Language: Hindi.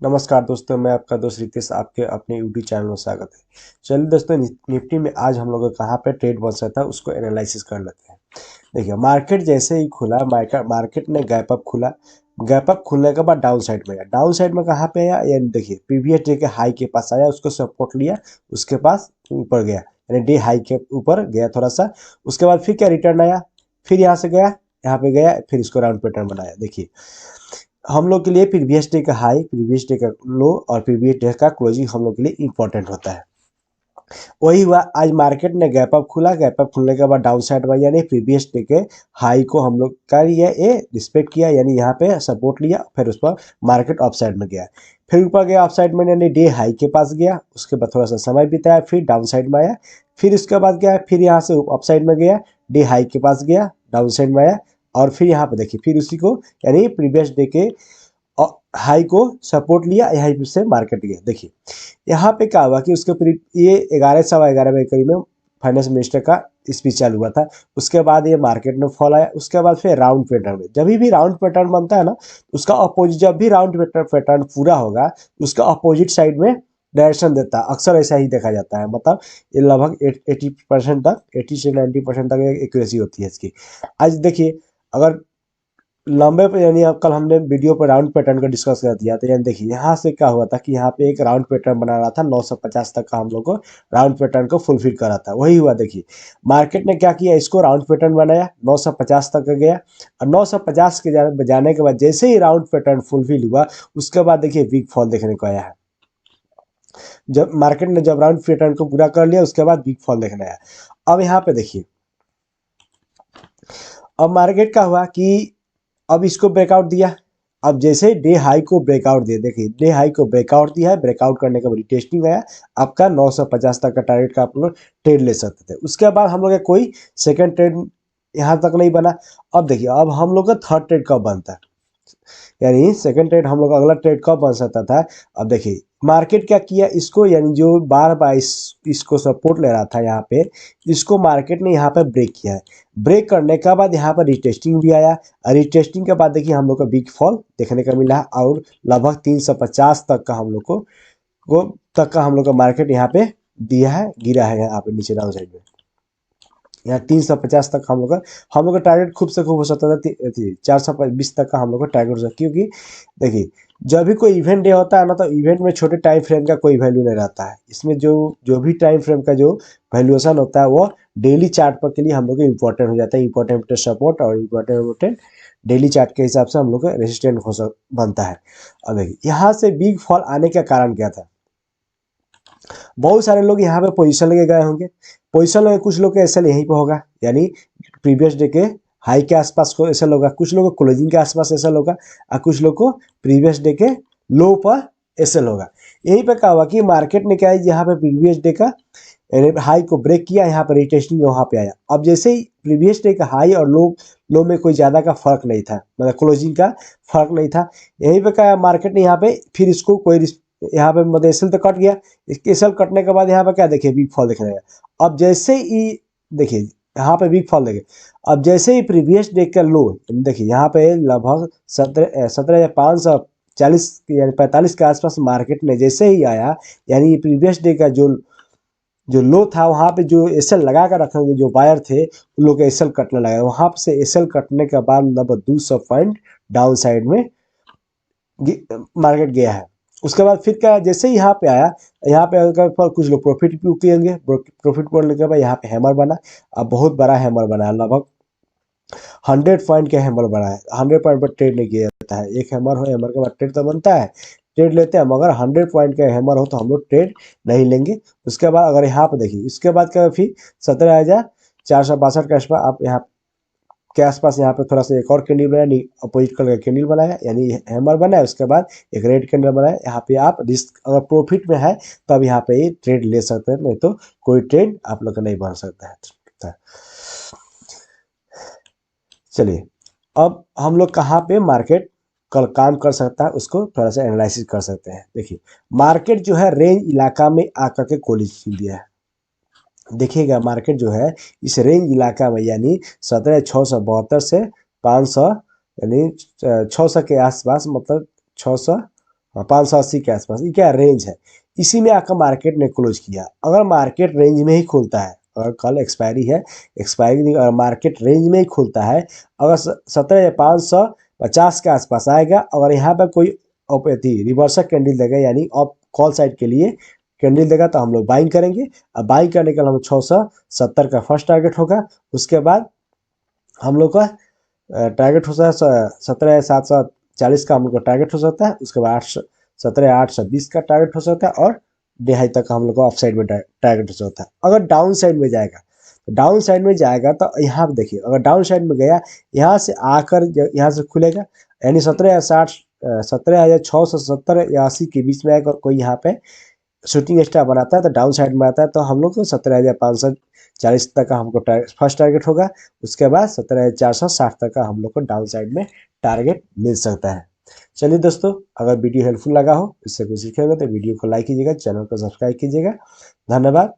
नमस्कार दोस्तों, मैं आपका दोस्त रितेश आपके अपने यूट्यूब चैनल में स्वागत है। चलिए दोस्तों, निफ्टी में आज हम लोग कहाँ पे ट्रेड बन सकता है उसको एनालिसिस कर लेते हैं। देखिए, मार्केट जैसे ही खुला, मार्केट ने गैप अप खुला। गैप अप खुलने के बाद डाउन साइड में आया। डाउन साइड में कहाँ पे आया, यानी देखिए प्रीवियस डे के हाई के पास आया, उसको सपोर्ट लिया, उसके पास ऊपर गया, यानी डे हाई के ऊपर गया थोड़ा सा। उसके बाद फिर क्या रिटर्न आया, फिर यहाँ से गया, यहाँ पे गया, फिर इसको राउंड पैटर्न बनाया। देखिए, हम लोग के लिए प्रीवियस डे का हाई, प्रीवियस डे का लो और प्रीवियस डे का क्लोजिंग हम लोग के लिए इंपॉर्टेंट होता है। वही हुआ, आज मार्केट ने गैप अप खुला। गैप अप खुलने के बाद डाउन साइड में, यानी प्रीवियस डे के हाई को हम लोग का लिया, ए रिस्पेक्ट किया, यानी यहाँ पे सपोर्ट लिया, फिर उस पर मार्केट अप साइड में गया। फिर ऊपर गया अप साइड में, यानी डे हाई के पास गया। उसके बाद थोड़ा सा समय बिताया, फिर डाउन साइड में आया। फिर उसके बाद गया, फिर यहाँ से अप साइड में गया, डे हाई के पास गया, डाउन साइड में आया। और फिर यहाँ पे देखिए, फिर उसी को यानी प्रीवियस डे के हाई को सपोर्ट लिया, यहीं से मार्केट गया। देखिए यहाँ पे क्या हुआ कि उसके ऊपर ये 11 सवा 11 बजे करीब में फाइनेंस मिनिस्टर का स्पीच चालू हुआ था। उसके बाद ये मार्केट में फॉल आया। उसके बाद फिर राउंड पैटर्न में, जब भी राउंड पैटर्न बनता है ना, उसका अपोजिट, जब भी राउंड पैटर्न पूरा होगा, उसका अपोजिट साइड में डायरेक्शन देता है। अक्सर ऐसा ही देखा जाता है। मतलब ये लगभग 80% तक, 80 से 90% तक एक्यूरेसी होती है इसकी। आज देखिए, अगर लंबे पे, यानी अब कल हमने वीडियो पर राउंड पैटर्न का डिस्कस कर दिया, तो यानी देखिए यहाँ से क्या हुआ था कि यहाँ पे एक राउंड पैटर्न बना रहा था 950 तक का, हम लोग को राउंड पैटर्न को फुलफिल करा था। वही हुआ, देखिए मार्केट ने क्या किया, इसको राउंड पैटर्न बनाया, 950 तक का गया। और 950 के जाने के बाद जैसे ही राउंड पैटर्न फुलफिल हुआ, उसके बाद देखिए वीक फॉल देखने को आया है। जब मार्केट ने जब राउंड पैटर्न को पूरा कर लिया, उसके बाद वीक फॉल देखने आया। अब यहाँ पे देखिए, अब मार्केट का हुआ कि अब इसको ब्रेकआउट दिया। अब जैसे डे हाई को ब्रेकआउट दिया, देखिए डे हाई को ब्रेकआउट दिया है। ब्रेकआउट करने के बाद टेस्टिंग आया, आपका 950 तक का टारगेट का आप लोग ट्रेड ले सकते थे। उसके बाद हम लोग का कोई सेकंड ट्रेड यहाँ तक नहीं बना। अब देखिए, अब हम लोग का थर्ड ट्रेड कब बनता है, यानी सेकंड ट्रेड हम लोग का अगला ट्रेड कब बन सकता था। अब देखिए मार्केट क्या किया, इसको यानी जो बार बार इसको सपोर्ट ले रहा था यहाँ पे, इसको मार्केट ने यहाँ पे ब्रेक किया है। ब्रेक करने के बाद यहाँ पर रिटेस्टिंग भी आया, और रिटेस्टिंग के बाद देखिए हम लोग का बिग फॉल देखने का मिला है, और लगभग 350 तक का हम लोग हम लोग का मार्केट यहाँ पे दिया है, गिरा है यहाँ पे नीचे डाउन साइड में। यहाँ 350 तक हम लोग का टारगेट खूब से खूब हो सकता था 420 तक का हम लोग का टारगेट हो सकता, क्योंकि देखिए जब भी कोई इवेंट डे होता है ना, तो इवेंट में छोटे टाइम फ्रेम का कोई वैल्यू नहीं रहता है। इसमें जो जो भी टाइम फ्रेम का जो वैल्यूएशन होता है, वो डेली चार्ट पर के लिए हम लोग को इंपॉर्टेंट हो जाता है। इंपॉर्टेंट सपोर्ट और इंपॉर्टेंट डेली चार्ट के हिसाब से हम लोग का रेजिस्टेंट बनता है। अब देखिए यहाँ से बिग फॉल आने का कारण क्या था। बहुत सारे लोग यहाँ पे पोजीशन लेके गए होंगे। पोजीशन लगे, कुछ लोग का एसएल यहीं पे होगा, यानी प्रीवियस डे के हाई के आसपास को एसएल होगा, कुछ लोगों को क्लोजिंग के आसपास एसएल होगा, और कुछ लोग को प्रीवियस डे के लो पर एसएल होगा। यहीं पे क्या हुआ कि मार्केट ने क्या है, यहाँ पे प्रीवियस डे का हाई को ब्रेक किया, यहाँ पर रिटेस्टिंग वहाँ पे आया। अब जैसे ही प्रीवियस डे का हाई और लो में कोई ज़्यादा का फर्क नहीं था, मतलब क्लोजिंग का फर्क नहीं था। यहीं पे क्या, मार्केट ने यहाँ पे फिर इसको कोई यहाँ पे मतलब एसएल तो कट गया। एसएल कटने के बाद यहाँ पे क्या देखिए, वीक फॉल देखने लगा। अब जैसे ही देखिए यहाँ पे वीक फॉल देखे, अब जैसे ही प्रीवियस डे का लो, देखिए यहाँ पे लगभग 17,540 यानी 45 के आसपास मार्केट में जैसे ही आया, यानी प्रीवियस डे का जो जो लो था, वहाँ पे जो एसएल लगा कर रखेंगे जो बायर थे, उन लोग एसएल कटने लगा। वहाँ से एसएल कटने के बाद लगभग 200 पॉइंट डाउन साइड में मार्केट गया है। उसके बाद फिर क्या, जैसे ही यहाँ पे आया, यहाँ पे आने पर कुछ लोग प्रॉफिट भी किएंगे। प्रॉफिट करने के बाद यहाँ पे हैमर बना। अब बहुत बड़ा हैमर बना है, लगभग 100 पॉइंट का हैमर बना है। 100 पॉइंट पर ट्रेड नहीं किया जाता है। एक हैमर हो, हैमर के बाद ट्रेड तो बनता है, ट्रेड लेते हैं, मगर 100 पॉइंट का हैमर हो तो हम लोग ट्रेड नहीं लेंगे। उसके बाद अगर यहाँ पे देखिए, इसके बाद क्या, फिर 17,462 के आसपास आप यहाँ के आसपास यहाँ पे थोड़ा सा एक और कैंडल बनाया, अपोजिट कलर का कैंडल बनाया, यानी हैमर बनाया। उसके बाद एक रेड कैंडल बनाया। यहाँ पे आप रिस्क अगर प्रॉफिट में है तब यहाँ पे ये ट्रेड ले सकते हैं, नहीं तो कोई ट्रेड आप लोग का नहीं बन सकता है। चलिए, अब हम लोग कहाँ पे मार्केट कल काम कर सकता है उसको थोड़ा सा एनालिसिस कर सकते हैं। देखिए मार्केट जो है रेंज इलाका में आकर के कोलिश दिया है। देखिएगा मार्केट जो है इस रेंज इलाका में, यानी 17,672 से 500, यानी 600 के आसपास, मतलब 600 580 के आसपास, ये क्या रेंज है। इसी में आपका मार्केट ने क्लोज किया। अगर मार्केट रेंज में ही खुलता है, अगर कल एक्सपायरी है, एक्सपायरी अगर मार्केट रेंज में ही खुलता है, अगर 17,550 के आसपास आएगा, अगर यहाँ पर कोई रिवर्सल कैंडल देगा यानी ऑफ कॉल साइड के लिए कैंडल देगा तो हम लोग बाइंग करेंगे। अब बाइंग करने के लिए हम 670 का फर्स्ट टारगेट होगा। उसके बाद हम लोग का टारगेट हो सकता है 17,740 का हम लोग का टारगेट हो सकता है। उसके बाद 17,820 का टारगेट हो सकता है और 2.5 तक का हम लोग को ऑफ साइड में टारगेट हो सकता है। अगर डाउन साइड में जाएगा तो डाउन साइड में जाएगा तो यहाँ पे देखिए, अगर डाउन साइड में गया, यहाँ से आकर यहाँ से खुलेगा यानी 17,670 या 80 के बीच में आएगा। कोई यहाँ पे शूटिंग स्टार बनाता है तो डाउन साइड में आता है, तो हम लोग को 17,540 तक का हमको फर्स्ट टारगेट होगा। उसके बाद 17,460 तक का हम लोग को डाउन साइड में टारगेट मिल सकता है। चलिए दोस्तों, अगर वीडियो हेल्पफुल लगा हो, इससे कुछ सीखेंगे तो वीडियो को लाइक कीजिएगा, चैनल को सब्सक्राइब कीजिएगा। धन्यवाद।